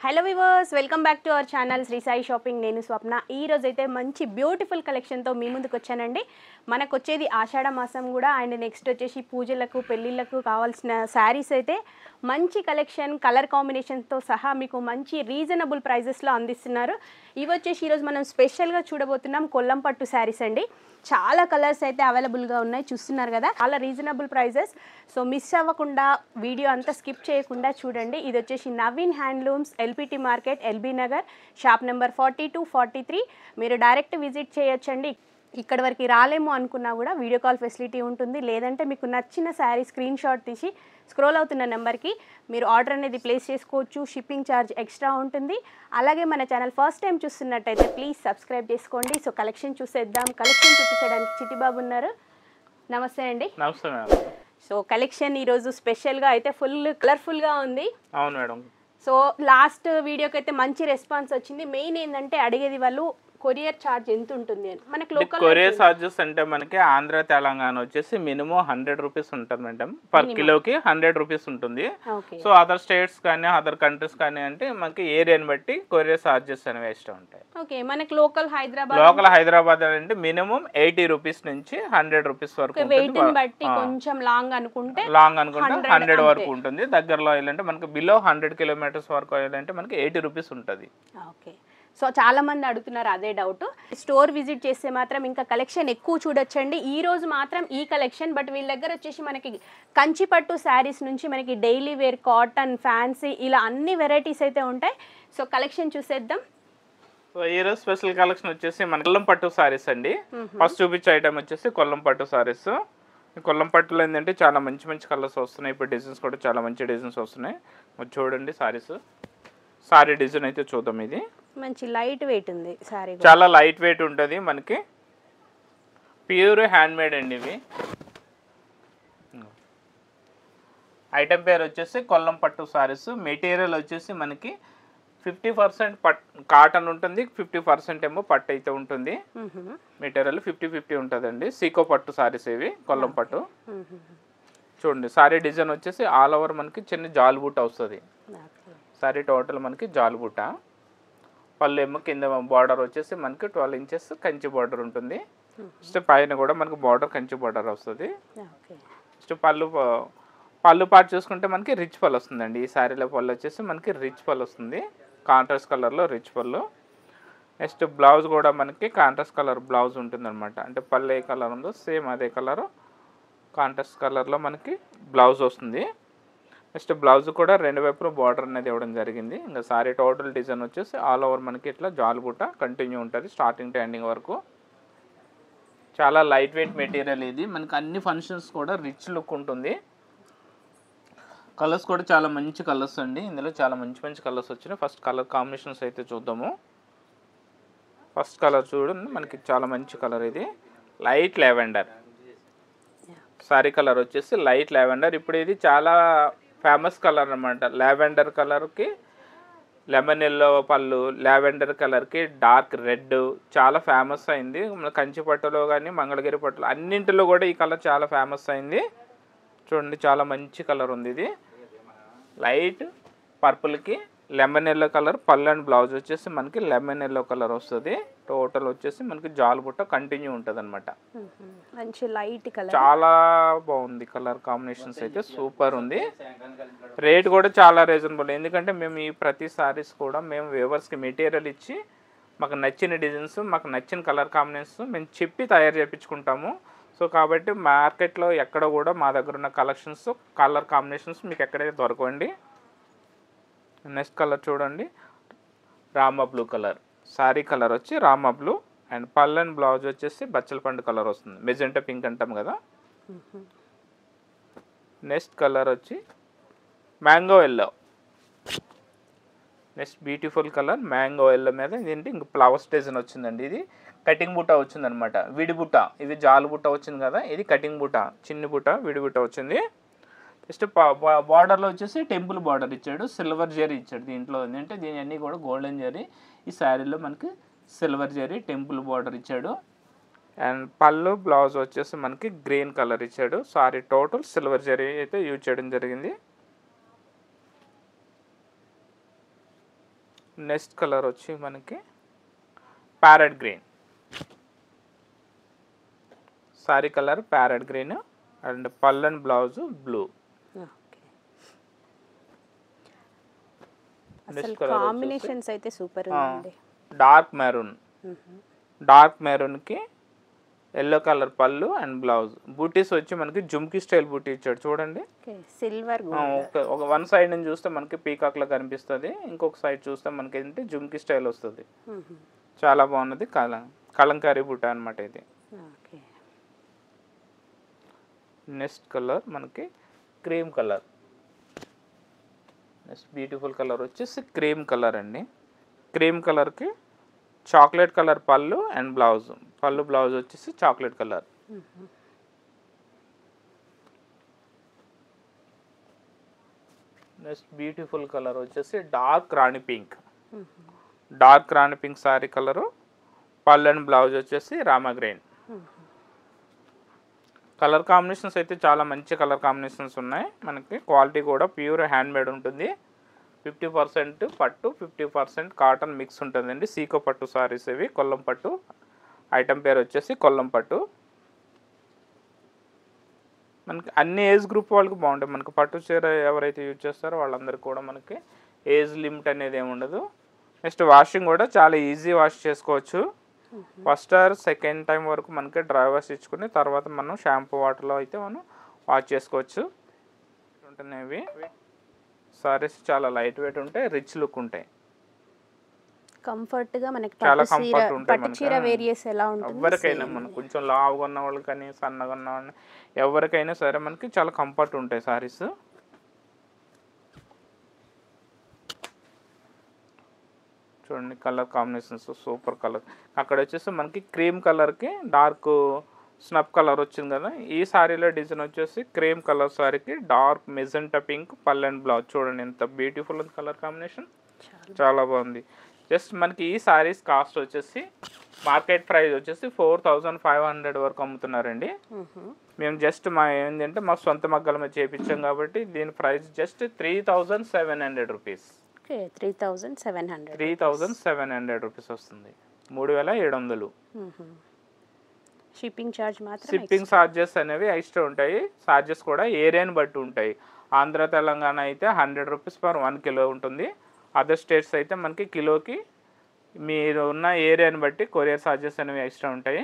Hello viewers, welcome back to our channel Shri Sai shopping. నేను స్వప్న. ఈ రోజు అయితే మంచి బ్యూటిఫుల్ కలెక్షన్తో మీ ముందుకు వచ్చానండి. మనకు వచ్చేది ఆషాఢ మాసం కూడా, అండ్ నెక్స్ట్ వచ్చేసి పూజలకు పెళ్ళిళ్ళకు కావాల్సిన శారీస్ అయితే మంచి కలెక్షన్, కలర్ కాంబినేషన్తో సహా మీకు మంచి రీజనబుల్ ప్రైజెస్లో అందిస్తున్నారు. ఇవి వచ్చేసి ఈరోజు మనం స్పెషల్గా చూడబోతున్నాం కొల్లం పట్టు శారీస్ అండి. చాలా కలర్స్ అయితే అవైలబుల్గా ఉన్నాయి, చూస్తున్నారు కదా. చాలా రీజనబుల్ ప్రైజెస్. సో మిస్ అవ్వకుండా వీడియో అంతా స్కిప్ చేయకుండా చూడండి. ఇది వచ్చేసి Naveen handlooms, LPT market, LB Nagar, shop number 42, 43. మీరు డైరెక్ట్ విజిట్ చేయొచ్చండి. ఇక్కడ వరకు రాలేమో అనుకున్నా కూడా వీడియో కాల్ ఫెసిలిటీ ఉంటుంది. లేదంటే మీకు నచ్చిన శారీ స్క్రీన్ షాట్ తీసి స్క్రోల్ అవుతున్న నెంబర్కి మీరు ఆర్డర్ అనేది ప్లేస్ చేసుకోవచ్చు. షిప్పింగ్ ఛార్జ్ ఎక్స్ట్రా ఉంటుంది. అలాగే మన ఛానల్ ఫస్ట్ టైం చూస్తున్నట్టయితే ప్లీజ్ సబ్స్క్రైబ్ చేసుకోండి. సో కలెక్షన్ చూసేద్దాం. కలెక్షన్ చూపించడానికి చిట్టిబాబు ఉన్నారు. నమస్తే అండి. నమస్తే మేడం. సో కలెక్షన్ ఈరోజు స్పెషల్గా అయితే ఫుల్ కలర్ఫుల్గా ఉంది. అవును మేడం. సో లాస్ట్ వీడియోకి అయితే మంచి రెస్పాన్స్ వచ్చింది. మెయిన్ ఏంటంటే అడిగేది వాళ్ళు కొరియర్ ఛార్జ్ ఎంత ఉంటుంది అని. మనకి లోకల్ కొరియర్ ఛార్జెస్ అంటే మనకి ఆంధ్ర తెలంగాణ వచ్చేసి మినిమం 100 రూపీస్ ఉంటుంది మేడం. పర్ కిలోకి 100 రూపీస్ ఉంటుంది. సో అదర్ స్టేట్స్ కానీ అదర్ కంట్రీస్ కానీ అంటే మనకి ఏరియాని బట్టి కొరియర్ ఛార్జెస్ అనేవి ఎక్స్ట్రా ఉంటాయి. ఓకే, మనకి లోకల్ హైదరాబాద్ అంటే మినిమం 80 రూపీస్ నుంచి 100 రూపీస్ వరకు. వెయిట్ బట్టి కొంచెం లాంగ్ అనుకుంటే 100 వరకు ఉంటుంది. దగ్గరలో వెళ్ళంటే మనకి బిలో 100 కిలోమీటర్స్ వరకు వెళ్ళంటే మనకి 80 రూపీస్ ఉంటుంది. ఓకే. సో చాలా మంది అడుగుతున్నారు అదే డౌట్. స్టోర్ విజిట్ చేస్తే మాత్రం ఇంకా కలెక్షన్ ఎక్కువ చూడొచ్చండి. ఈ రోజు మాత్రం ఈ కలెక్షన్, బట్ వీళ్ళ దగ్గర వచ్చేసి మనకి కంచిపట్టు శారీస్ నుంచి మనకి డైలీ వేర్, కాటన్, ఫ్యాన్సీ ఇలా అన్ని వెరైటీస్ అయితే ఉంటాయి. సో కలెక్షన్ చూసేద్దాం. సో ఈరోజు స్పెషల్ కలెక్షన్ వచ్చేసి మన కొల్లం పట్టు శారీస్ అండి. ఫస్ట్ చూపించే ఐటమ్ వచ్చేసి కొల్లం పట్టు శారీస్. కొల్లం పట్టులో ఏంటంటే చాలా మంచి మంచి కలర్స్ వస్తున్నాయి. ఇప్పుడు డిజైన్స్ కూడా చాలా మంచి డిజైన్స్ వస్తున్నాయి. చూడండి శారీస్. సారీ డిజైన్ అయితే చూద్దాం. ఇది మంచి లైట్ వెయిట్ ఉంది సారీ, చాలా లైట్ వెయిట్ ఉంటుంది. మనకి ప్యూర్ హ్యాండ్ మేడ్ అండి. ఇవి ఐటమ్ పేరు వచ్చేసి కొల్లం పట్టు సారీస్. మెటీరియల్ వచ్చేసి మనకి 50% కాటన్ ఉంటుంది, 50% ఏమో పట్టు అయితే ఉంటుంది. మెటీరియల్ 50-50 ఉంటుందండి. సీకో పట్టు సారీస్ ఇవి కొల్లం పట్టు. చూడండి సారీ డిజైన్ వచ్చేసి ఆల్ ఓవర్ మనకి చిన్న జాల్ బూట వస్తుంది. సారీ టోటల్ మనకి జాల్ బూట. పళ్ళు ఏమో కింద బార్డర్ వచ్చేసి మనకి 12 ఇంచెస్ కంచి బార్డర్ ఉంటుంది. నెక్స్ట్ పైన కూడా మనకి బార్డర్ కంచి బార్డర్ వస్తుంది. నెక్స్ట్ పళ్ళు పార్ట్ చూసుకుంటే మనకి రిచ్ పళ్ళు వస్తుందండి. ఈ శారీలో పళ్ళు వచ్చేసి మనకి రిచ్ పళ్ళు వస్తుంది, కాంట్రాస్ట్ కలర్లో రిచ్ పళ్ళు. నెక్స్ట్ బ్లౌజ్ కూడా మనకి కాంట్రాస్ట్ కలర్ బ్లౌజ్ ఉంటుంది అనమాట. అంటే పళ్ళు ఏ కలర్ ఉందో సేమ్ అదే కలర్ కాంట్రాస్ట్ కలర్లో మనకి బ్లౌజ్ వస్తుంది. నెక్స్ట్ బ్లౌజ్ కూడా రెండు వైపులు బార్డర్ అనేది ఇవ్వడం జరిగింది. ఇంకా సారీ టోటల్ డిజైన్ వచ్చేసి ఆల్ ఓవర్ మనకి ఇట్లా జాల్ బుట్ట కంటిన్యూ ఉంటుంది స్టార్టింగ్ టు ఎండింగ్ వరకు. చాలా లైట్ వెయిట్ మెటీరియల్ ఇది. మనకి అన్ని ఫంక్షన్స్ కూడా రిచ్ లుక్ ఉంటుంది. కలర్స్ కూడా చాలా మంచి కలర్స్ అండి. ఇందులో చాలా మంచి మంచి కలర్స్ వచ్చినాయి. ఫస్ట్ కలర్ కాంబినేషన్స్ అయితే చూద్దాము. ఫస్ట్ కలర్ చూడండి, మనకి చాలా మంచి కలర్. ఇది లైట్ లెవెండర్ సారీ కలర్ వచ్చేసి లైట్ లెవెండర్. ఇప్పుడు ఇది చాలా ఫేమస్ కలర్ అనమాట. లావెండర్ కలర్కి లెమన్ ఎల్లో పళ్ళు, లావెండర్ కలర్కి డార్క్ రెడ్ చాలా ఫేమస్ అయింది. మన కంచి పట్టులో కానీ మంగళగిరి పట్టులో అన్నింటిలో కూడా ఈ కలర్ చాలా ఫేమస్ అయింది. చూడండి చాలా మంచి కలర్ ఉంది. ఇది లైట్ పర్పుల్కి లెమన్ ఎల్లో కలర్. పళ్ళు అండ్ బ్లౌజ్ వచ్చేసి మనకి లెమన్ ఎల్లో కలర్ వస్తుంది. టోటల్ వచ్చేసి మనకి జాల్ బుట్ట కంటిన్యూ ఉంటుంది అనమాట. మంచి లైట్ కలర్, చాలా బాగుంది. కలర్ కాంబినేషన్స్ అయితే సూపర్ ఉంది. రేట్ కూడా చాలా రీజనబుల్. ఎందుకంటే మేము ఈ ప్రతి సారీస్ కూడా మేము వ్యూవర్స్కి మెటీరియల్ ఇచ్చి మాకు నచ్చిన డిజైన్స్, మాకు నచ్చిన కలర్ కాంబినేషన్స్ మేము చెప్పి తయారు చేయించుకుంటాము. సో కాబట్టి మార్కెట్లో ఎక్కడ కూడా మా దగ్గర ఉన్న కలెక్షన్స్, కలర్ కాంబినేషన్స్ మీకు ఎక్కడైతే దొరకండి. నెక్స్ట్ కలర్ చూడండి, Rama blue colour. Sorry colour వచ్చి రామా బ్లూ అండ్ పళ్ళు అండ్ బ్లౌజ్ వచ్చేసి బచ్చల పండు కలర్ వస్తుంది. మెజెంటా పింక్ అంటాం కదా. నెక్స్ట్ కలర్ వచ్చి mango yellow. Next beautiful colour mango yellow మీద ఏంటి ఇంక ఫ్లవర్స్ డిజైన్ వచ్చిందండి. ఇది కటింగ్ బుట్ట వచ్చిందనమాట. విడి బుట్ట, ఇది జాలు బుట్ట వచ్చింది కదా, ఇది కటింగ్ బుట్ట, చిన్ని బుట్ట విడి బుట్ట వచ్చింది. నెక్స్ట్ బార్డర్లో వచ్చేసి టెంపుల్ బార్డర్ ఇచ్చాడు, సిల్వర్ జరీ ఇచ్చాడు. దీంట్లో ఏంటంటే దీని అన్నీ కూడా గోల్డెన్ జరీ. ఈ శారీలో మనకి సిల్వర్ జరీ టెంపుల్ బార్డర్ ఇచ్చాడు. అండ్ పళ్ళు బ్లౌజ్ వచ్చేసి మనకి గ్రీన్ కలర్ ఇచ్చాడు. సారీ టోటల్ సిల్వర్ జరీ అయితే యూజ్ చేయడం జరిగింది. నెక్స్ట్ కలర్ వచ్చి మనకి parrot green. Sari colour parrot green and పళ్ళు అండ్ బ్లౌజ్ బ్లూ. అసలు కాంబినేషన్స్ అయితే సూపర్ ఉందండి. డార్క్ మెరూన్, డార్క్ మెరూన్కి ఎల్లో కలర్ పళ్ళు అండ్ బ్లౌజ్. బూటీస్ వచ్చి మనకి జుమ్కీ స్టైల్ బూటీ ఇచ్చాడు చూడండి. సిల్వర్ ఒక వన్ సైడ్ నుంచి చూస్తే మనకి పీకాక్ లా కనిపిస్తుంది, ఇంకొక సైడ్ చూస్తే మనకి ఏంటంటే జుమ్కీ స్టైల్ వస్తుంది. చాలా బాగున్నది. కలంకారీ బూట అనమాట ఇది. నెక్స్ట్ కలర్ మనకి cream colour. Next beautiful colour వచ్చేసి క్రీమ్ కలర్ అండి. క్రీమ్ కలర్కి చాక్లెట్ కలర్ పళ్ళు అండ్ బ్లౌజ్. పళ్ళు బ్లౌజ్ వచ్చేసి chocolate colour. Next beautiful colour వచ్చేసి డార్క్ రాణి పింక్. డార్క్ రాణి పింక్ సారీ కలరు. పళ్ళు అండ్ బ్లౌజ్ వచ్చేసి రామా గ్రీన్. కలర్ కాంబినేషన్స్ అయితే చాలా మంచి కలర్ కాంబినేషన్స్ ఉన్నాయి. మనకి క్వాలిటీ కూడా ప్యూర్ హ్యాండ్ మేడ్ ఉంటుంది. 50% పట్టు 50% కాటన్ మిక్స్ ఉంటుందండి. సీకో పట్టు సారీస్ ఇవి. కొల్లం పట్టు. ఐటమ్ పేరు వచ్చేసి కొల్లం పట్టు. మనకి అన్ని ఏజ్ గ్రూప్ వాళ్ళకి బాగుంటాయి. మనకి పట్టు చీర ఎవరైతే యూజ్ చేస్తారో వాళ్ళందరికీ కూడా మనకి ఏజ్ లిమిట్ అనేది ఏమి ఉండదు. నెక్స్ట్ వాషింగ్ కూడా చాలా ఈజీ వాష్ చేసుకోవచ్చు. ఫస్ట్ ఆర్ సెకండ్ టైం వరకు మనకి డ్రై వాష్ ఇచ్చుకుని తర్వాత మనం షాంపూ వాటర్లో అయితే మనం వాష్ చేసుకోవచ్చు. ఉంటున్నాయి సారీస్ చాలా లైట్ వెయిట్ ఉంటాయి, రిచ్ లుక్ ఉంటాయి, కంఫర్ట్గా మనకి చాలా కంఫర్ట్ ఉంటాయి. పట్టు చీర వేరియస్ ఎలా ఉంటుంది ఎవరికైనా మనం కొంచెం లావుగా ఉన్న వాళ్ళు కానీ సన్నగా ఉన్న వాళ్ళు ఎవరికైనా సరే మనకి చాలా కంఫర్ట్ ఉంటాయి సారీస్. చూడండి కలర్ కాంబినేషన్స్ సూపర్ కలర్. అక్కడ వచ్చేసి మనకి క్రీమ్ కలర్కి డార్క్ స్నప్ కలర్ వచ్చింది కదా. ఈ సారీలో డిజైన్ వచ్చేసి క్రీమ్ కలర్ సారీకి డార్క్ మెజెంటా పింక్ పళ్ళు అండ్ బ్లౌజ్. చూడండి ఎంత బ్యూటిఫుల్ ఉంది కలర్ కాంబినేషన్, చాలా బాగుంది. జస్ట్ మనకి ఈ సారీస్ కాస్ట్ వచ్చేసి మార్కెట్ ప్రైస్ వచ్చేసి 4500 వరకు అమ్ముతున్నారండి. మేము జస్ట్ మా ఏంటంటే మా సొంత మగ్గల మీద చేయించాం కాబట్టి దీని ప్రైస్ జస్ట్ 3700 రూపీస్. 3700 రూపీస్ వస్తుంది. 3700. షిప్పింగ్ ఛార్జ్ మాత్రం షిప్పింగ్ ఛార్జెస్ అనేవి ఎక్స్ట్రా ఉంటాయి. ఛార్జెస్ కూడా ఏరియాని బట్టి ఉంటాయి. ఆంధ్ర తెలంగాణ అయితే 100 రూపీస్ పర్ 1 కిలో ఉంటుంది. అదర్ స్టేట్స్ అయితే మనకి కిలోకి మీరు ఉన్న ఏరియాని బట్టి కొరియర్ ఛార్జెస్ అనేవి ఎక్స్ట్రా ఉంటాయి.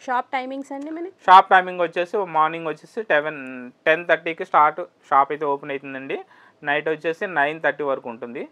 షాప్ టైమింగ్స్ అండి మనకి? షాప్ టైమింగ్ వచ్చేసి మార్నింగ్ వచ్చేసి 10:30కి స్టార్ట్ షాప్ అయితే ఓపెన్ అవుతుందండి. నైట్ వచ్చేసి 9:30 వరకు ఉంటుంది.